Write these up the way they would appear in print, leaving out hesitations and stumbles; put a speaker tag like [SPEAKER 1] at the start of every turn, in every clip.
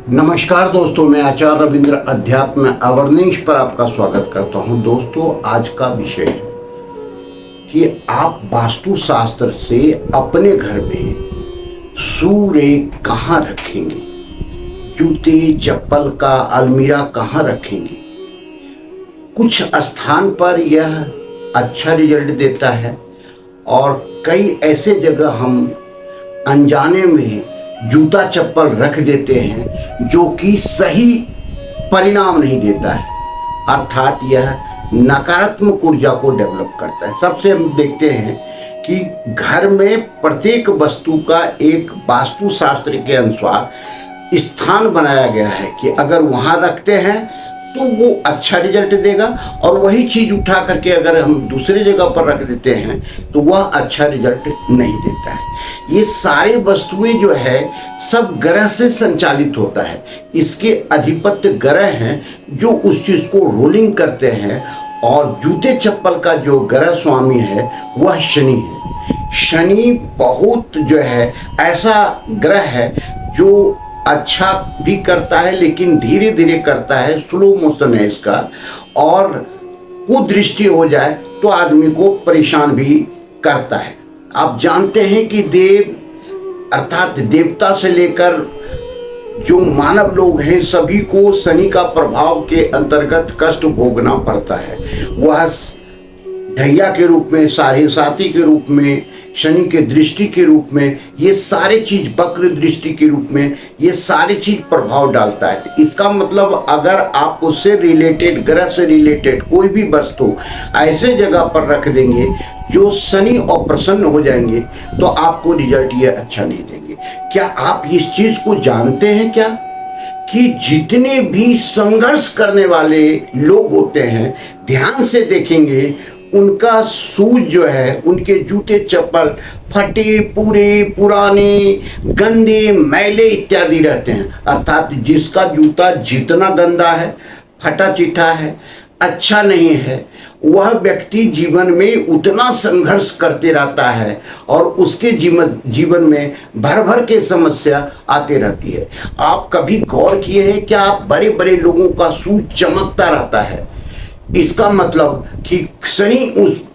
[SPEAKER 1] नमस्कार दोस्तों, मैं आचार्य रविंद्र अध्यात्म अवर्नेश पर आपका स्वागत करता हूं। दोस्तों, आज का विषय है कि आप वास्तु शास्त्र से अपने घर में सूर्य कहाँ रखेंगे, जूते चप्पल का अलमीरा कहाँ रखेंगे। कुछ स्थान पर यह अच्छा रिजल्ट देता है और कई ऐसे जगह हम अनजाने में जूता चप्पल रख देते हैं जो कि सही परिणाम नहीं देता है, अर्थात यह नकारात्मक ऊर्जा को डेवलप करता है। सबसे हम देखते हैं कि घर में प्रत्येक वस्तु का एक वास्तु शास्त्र के अनुसार स्थान बनाया गया है कि अगर वहाँ रखते हैं तो वो अच्छा रिजल्ट देगा, और वही चीज़ उठा करके अगर हम दूसरे जगह पर रख देते हैं तो वह अच्छा रिजल्ट नहीं देता है। ये सारे वस्तुएं जो है सब ग्रह से संचालित होता है। इसके अधिपत्य ग्रह हैं जो उस चीज़ को रोलिंग करते हैं, और जूते चप्पल का जो ग्रह स्वामी है वह शनि है। शनि बहुत जो है ऐसा ग्रह है जो अच्छा भी करता है लेकिन धीरे धीरे करता है, स्लो मोशन है इसका, और कुदृष्टि हो जाए तो आदमी को परेशान भी करता है। आप जानते हैं कि देव अर्थात देवता से लेकर जो मानव लोग हैं सभी को शनि का प्रभाव के अंतर्गत कष्ट भोगना पड़ता है। वह ढैया के रूप में, साढ़े साती के रूप में, शनि के दृष्टि के रूप में, ये सारे चीज वक्र दृष्टि के रूप में, ये सारी चीज प्रभाव डालता है। इसका मतलब अगर आप उससे रिलेटेड, ग्रह से रिलेटेड कोई भी वस्तु ऐसे जगह पर रख देंगे जो शनि अप्रसन्न हो जाएंगे तो आपको रिजल्ट ये अच्छा नहीं देंगे। क्या आप इस चीज को जानते हैं क्या कि जितने भी संघर्ष करने वाले लोग होते हैं, ध्यान से देखेंगे उनका शूज जो है, उनके जूते चप्पल फटे पूरे, पुराने, गंदे, मैले इत्यादि रहते हैं। अर्थात जिसका जूता जितना गंदा है, फटा चिट्ठा है, अच्छा नहीं है, वह व्यक्ति जीवन में उतना संघर्ष करते रहता है और उसके जीवन में भर भर के समस्या आती रहती है। आप कभी गौर किए हैं क्या, आप बड़े बड़े लोगों का शूज चमकता रहता है, इसका मतलब कि शनि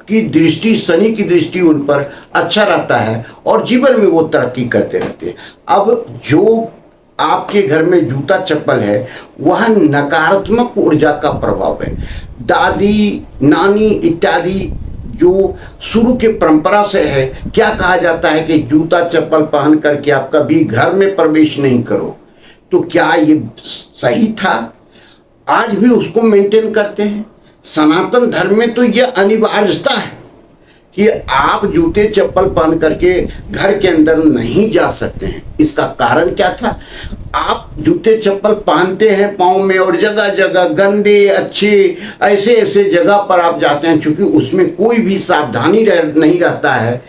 [SPEAKER 1] की दृष्टि उन पर अच्छा रहता है और जीवन में वो तरक्की करते रहते हैं। अब जो आपके घर में जूता चप्पल है वह नकारात्मक ऊर्जा का प्रभाव है। दादी, नानी इत्यादि जो शुरू के परंपरा से है, क्या कहा जाता है कि जूता चप्पल पहन करके आप कभी घर में प्रवेश नहीं करो। तो क्या ये सही था? आज भी उसको मेंटेन करते हैं। सनातन धर्म में तो यह अनिवार्यता है कि आप जूते चप्पल पहन करके घर के अंदर नहीं जा सकते हैं। इसका कारण क्या था? आप जूते चप्पल पहनते हैं पाँव में और जगह जगह गंदे, अच्छे ऐसे ऐसे जगह पर आप जाते हैं, चूंकि उसमें कोई भी सावधानी नहीं रहता है,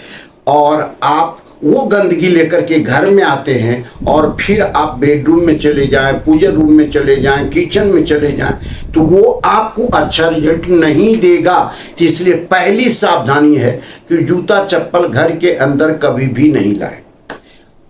[SPEAKER 1] और आप वो गंदगी लेकर के घर में आते हैं और फिर आप बेडरूम में चले जाएं, पूजा रूम में चले जाएं, किचन में चले जाएं, तो वो आपको अच्छा रिजल्ट नहीं देगा। इसलिए पहली सावधानी है कि जूता चप्पल घर के अंदर कभी भी नहीं लाए।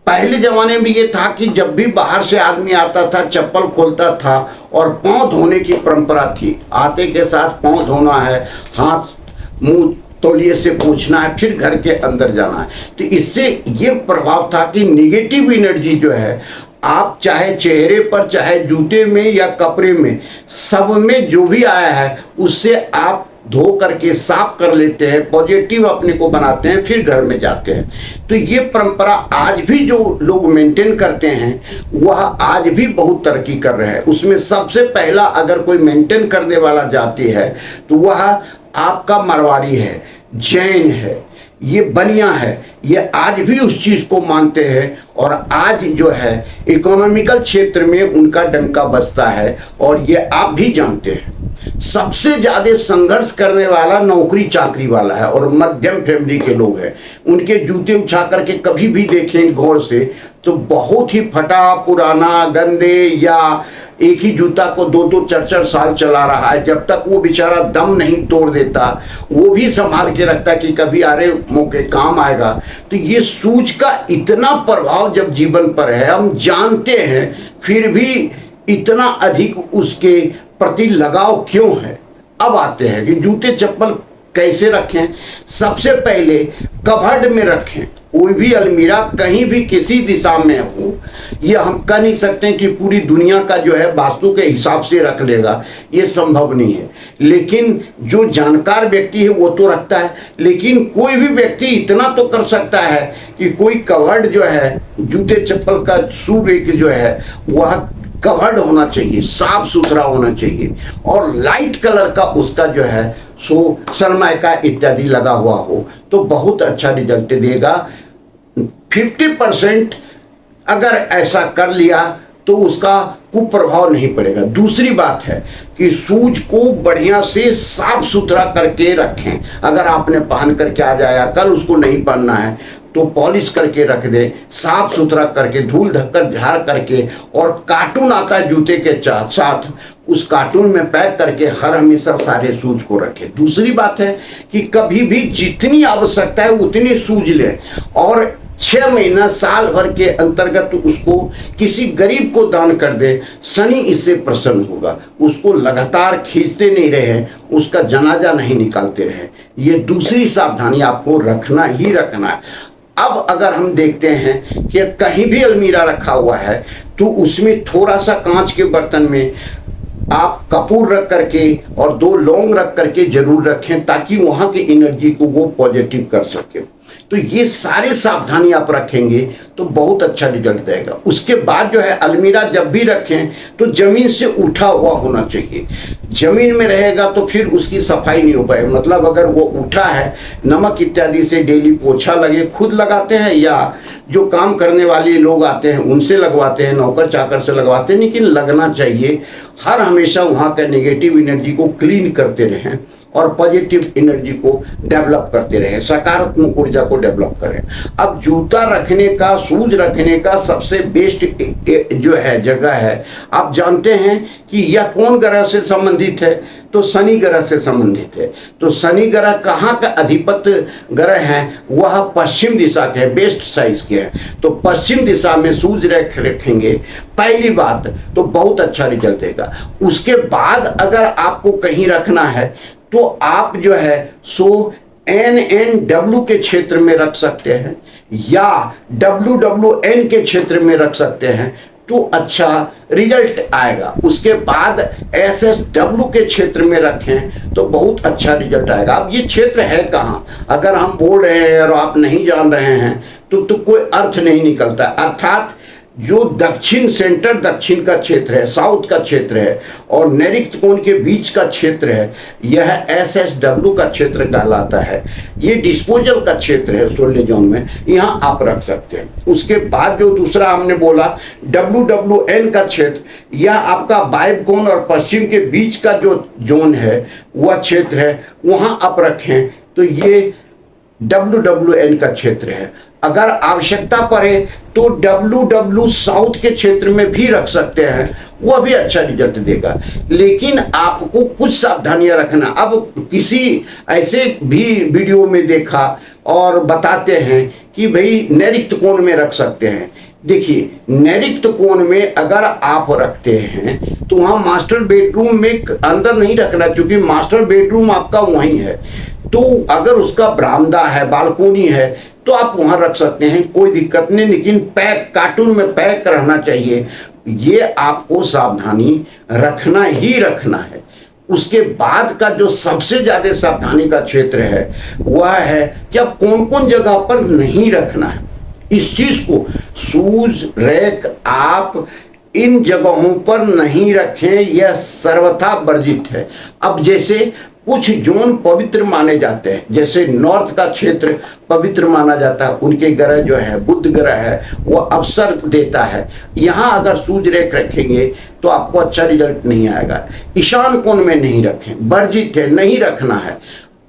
[SPEAKER 1] पहले जमाने में ये था कि जब भी बाहर से आदमी आता था चप्पल खोलता था और पाँव धोने की परंपरा थी। आते के साथ पाँव धोना है, हाथ मुंह तौलिए से पोंछना है, फिर घर के अंदर जाना है। तो इससे ये प्रभाव था कि नेगेटिव एनर्जी जो है, आप चाहे चेहरे पर, चाहे जूते में या कपड़े में, सब में जो भी आया है उससे आप धो करके साफ कर लेते हैं, पॉजिटिव अपने को बनाते हैं, फिर घर में जाते हैं। तो ये परंपरा आज भी जो लोग मेंटेन करते हैं वह आज भी बहुत तरक्की कर रहे हैं। उसमें सबसे पहला अगर कोई मेंटेन करने वाला जाति है तो वह आपका मारवाड़ी है, जैन है, ये बनिया है, ये आज भी उस चीज को मानते हैं, और आज जो है इकोनॉमिकल क्षेत्र में उनका डंका बजता है, और ये आप भी जानते हैं। सबसे ज्यादा संघर्ष करने वाला नौकरी चाकरी वाला है और मध्यम फैमिली के लोग हैं। उनके जूते उठा करके कभी भी देखें गौर से तो बहुत ही फटा, पुराना, गंदे, या एक ही जूता को 2-2, 4-4 साल चला रहा है। जब तक वो बेचारा दम नहीं तोड़ देता, वो भी संभाल के रखता कि कभी आ रहे मौके काम आएगा। तो ये सूझ का इतना प्रभाव जब जीवन पर है, हम जानते हैं फिर भी इतना अधिक उसके प्रति लगाव क्यों है। अब आते हैं कि जूते चप्पल कैसे रखें। सबसे पहले कबर्ड में रखें। कोई भी अलमीरा कहीं भी किसी दिशा में हो, ये हम कह नहीं सकते कि पूरी दुनिया का जो है वास्तु के हिसाब से रख लेगा, ये संभव नहीं है। लेकिन जो जानकार व्यक्ति है वो तो रखता है, लेकिन कोई भी व्यक्ति इतना तो कर सकता है कि कोई कबर्ड जो है जूते चप्पल का शू रैक जो है वह कवर्ड होना चाहिए, साफ सुथरा होना चाहिए और लाइट कलर का उसका जो है सो सनमाइका इत्यादि लगा हुआ हो तो बहुत अच्छा रिजल्ट देगा। 50% अगर ऐसा कर लिया तो उसका कुप्रभाव नहीं पड़ेगा। दूसरी बात है कि शूज को बढ़िया से साफ सुथरा करके रखें। अगर आपने पहन करके आ जाया, कल उसको नहीं पहनना है तो पॉलिश करके रख दें, साफ सुथरा करके, धूल धक्कर झाड़ करके। और कार्टून आता है जूते के साथ, उस कार्टून में पैक करके हर हमेशा सारे शूज को रखें। दूसरी बात है कि कभी भी जितनी आवश्यकता है उतनी शूज लें और 6 महीना साल भर के अंतर्गत उसको किसी गरीब को दान कर दे। शनि इससे प्रसन्न होगा। उसको लगातार खींचते नहीं रहे, उसका जनाजा नहीं निकालते रहे। ये दूसरी सावधानी आपको रखना ही रखना है। अब अगर हम देखते हैं कि कहीं भी अलमीरा रखा हुआ है तो उसमें थोड़ा सा कांच के बर्तन में आप कपूर रख करके और 2 लौंग रख करके जरूर रखें ताकि वहां की एनर्जी को वो पॉजिटिव कर सके। तो ये सारे सावधानी आप रखेंगे तो बहुत अच्छा रिजल्ट देगा। उसके बाद जो है अलमीरा जब भी रखें तो जमीन से उठा हुआ होना चाहिए। जमीन में रहेगा तो फिर उसकी सफाई नहीं हो पाएगी। मतलब अगर वो उठा है, नमक इत्यादि से डेली पोछा लगे, खुद लगाते हैं या जो काम करने वाले लोग आते हैं उनसे लगवाते हैं, नौकर चाकर से लगवाते हैं, लेकिन लगना चाहिए। हर हमेशा वहाँ का नेगेटिव एनर्जी को क्लीन करते रहें और पॉजिटिव एनर्जी को डेवलप करते रहें, सकारात्मक ऊर्जा को डेवलप करें। अब जूता रखने का, शूज रखने का सबसे बेस्ट जो है जगह है, आप जानते हैं कि यह कौन ग्रह से संबंधित है, तो शनि ग्रह से संबंधित है। तो शनि ग्रह कहाँ का अधिपत्य ग्रह है, वह पश्चिम दिशा के है, बेस्ट साइज के हैं। तो पश्चिम दिशा में शूज रखेंगे पहली बात तो बहुत अच्छा रिजल्ट देगा। उसके बाद अगर आपको कहीं रखना है तो आप जो है सो NNW के क्षेत्र में रख सकते हैं या WWN के क्षेत्र में रख सकते हैं तो अच्छा रिजल्ट आएगा। उसके बाद SSW के क्षेत्र में रखें तो बहुत अच्छा रिजल्ट आएगा। अब ये क्षेत्र है कहाँ, अगर हम बोल रहे हैं और आप नहीं जान रहे हैं तो कोई अर्थ नहीं निकलता। अर्थात जो दक्षिण सेंटर दक्षिण का क्षेत्र है, साउथ का क्षेत्र है और नैऋत्य कोण के बीच का क्षेत्र है, यह SSW का क्षेत्र कहलाता है। ये डिस्पोजल का क्षेत्र है सोलर जोन में, यहाँ आप रख सकते हैं। उसके बाद जो दूसरा हमने बोला WWN का क्षेत्र, यह आपका वायव्य कोण और पश्चिम के बीच का जो जोन है वह क्षेत्र है, वहाँ आप रखें तो ये WWN का क्षेत्र है। अगर आवश्यकता पड़े तो WW साउथ के क्षेत्र में भी रख सकते हैं, वह भी अच्छा रिजल्ट देगा। लेकिन आपको कुछ सावधानियां रखना। अब किसी ऐसे भी वीडियो में देखा और बताते हैं कि भाई नैऋत्य कोण में रख सकते हैं। देखिए, नैऋत्य कोण में अगर आप रखते हैं तो वहाँ मास्टर बेडरूम में अंदर नहीं रखना, क्योंकि मास्टर बेडरूम आपका वहीं है। तो अगर उसका बरामदा है, बालकोनी है तो आप वहां रख सकते हैं, कोई दिक्कत नहीं। लेकिन पैक, कार्टून में पैक रहना चाहिए। ये आपको सावधानी रखना ही रखना है। उसके बाद का जो सबसे ज्यादा सावधानी का क्षेत्र है वह है कि अब कौन कौन जगह पर नहीं रखना है। इस चीज को शूज रैक आप इन जगहों पर नहीं रखें, यह सर्वथा वर्जित है। अब जैसे कुछ जोन पवित्र माने जाते हैं, जैसे नॉर्थ का क्षेत्र पवित्र माना जाता है, उनके ग्रह जो है बुध ग्रह है वो अवसर देता है। यहाँ अगर शूज रैक रखेंगे तो आपको अच्छा रिजल्ट नहीं आएगा। ईशान कोण में नहीं रखें, वर्जित है, नहीं रखना है।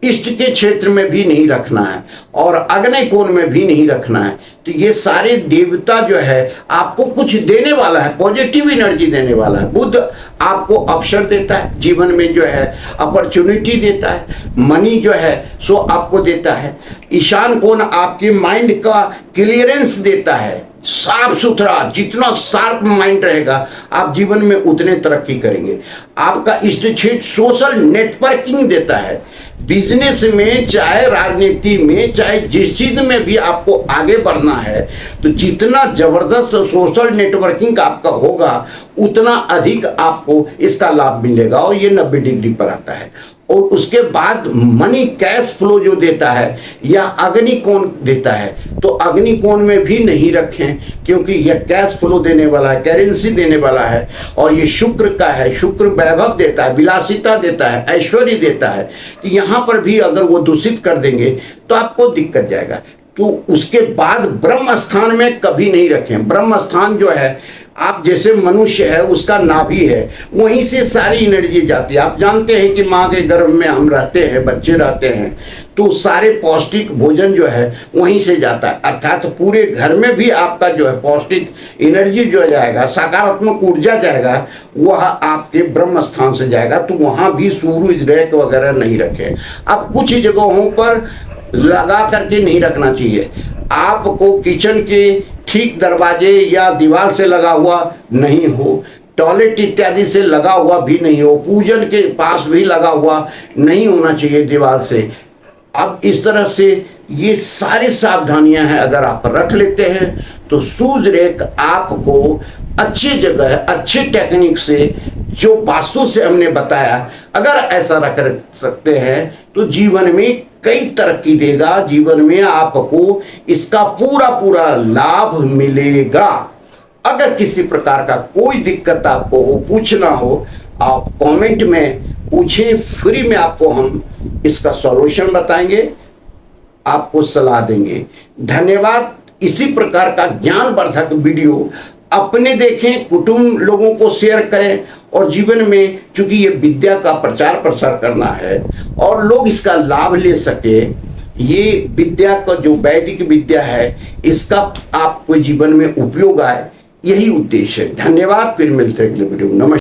[SPEAKER 1] ईस्ट के क्षेत्र में भी नहीं रखना है और आग्नेय कोण में भी नहीं रखना है। तो ये सारे देवता जो है आपको कुछ देने वाला है, पॉजिटिव एनर्जी देने वाला है। बुध आपको अवसर देता है, जीवन में जो है अपॉर्चुनिटी देता है, मनी जो है सो आपको देता है। ईशान कोण आपके माइंड का क्लियरेंस देता है, साफ सुथरा, जितना शार्प माइंड रहेगा आप जीवन में उतने तरक्की करेंगे। आपका इष्ट क्षेत्र सोशल नेटवर्किंग देता है। बिजनेस में, चाहे राजनीति में, चाहे जिस चीज में भी आपको आगे बढ़ना है, तो जितना जबरदस्त सोशल नेटवर्किंग आपका होगा उतना अधिक आपको इसका लाभ मिलेगा। और ये 90 डिग्री पर आता है। और उसके बाद मनी कैश फ्लो जो देता है या अग्निकोण देता है, तो अग्निकोण में भी नहीं रखें, क्योंकि यह कैश फ्लो देने वाला है, करेंसी देने वाला है, और ये शुक्र का है। शुक्र वैभव देता है, विलासिता देता है, ऐश्वर्य देता है। तो यहाँ पर भी अगर वो दूषित कर देंगे तो आपको दिक्कत जाएगा। तो उसके बाद ब्रह्म स्थान में कभी नहीं रखें। ब्रह्म स्थान जो है, आप जैसे मनुष्य है उसका नाभि है, वहीं से सारी एनर्जी जाती है। आप जानते हैं कि माँ के गर्भ में हम रहते हैं, बच्चे रहते हैं, तो सारे पौष्टिक भोजन जो है वहीं से जाता है। अर्थात पूरे घर में भी आपका जो है पौष्टिक एनर्जी जो जाएगा, सकारात्मक ऊर्जा जाएगा, वह आपके ब्रह्म स्थान से जाएगा। तो वहाँ भी सूरज रैक वगैरह नहीं रखें। अब कुछ जगहों पर लगा करके नहीं रखना चाहिए। आपको किचन के ठीक दरवाजे या दीवार से लगा हुआ नहीं हो, टॉयलेट इत्यादि से लगा हुआ भी नहीं हो, पूजन के पास भी लगा हुआ नहीं होना चाहिए दीवार से। अब इस तरह से ये सारी सावधानियां हैं, अगर आप रख लेते हैं तो सूर्य रेख आपको अच्छी जगह, अच्छी टेक्निक से, जो वास्तु से हमने बताया, अगर ऐसा रख सकते हैं तो जीवन में कई तरक्की देगा। जीवन में आपको इसका पूरा पूरा लाभ मिलेगा। अगर किसी प्रकार का कोई दिक्कत आपको हो, पूछना हो, आप कमेंट में पूछें। फ्री में आपको हम इसका सॉल्यूशन बताएंगे, आपको सलाह देंगे। धन्यवाद। इसी प्रकार का ज्ञानवर्धक वीडियो अपने देखें, कुटुंब लोगों को शेयर करें, और जीवन में चूंकि ये विद्या का प्रचार प्रसार करना है और लोग इसका लाभ ले सके, ये विद्या का जो वैदिक विद्या है इसका आपको जीवन में उपयोग आए, यही उद्देश्य है। धन्यवाद। फिर मिलते हैं अगले वीडियो में। नमस्कार।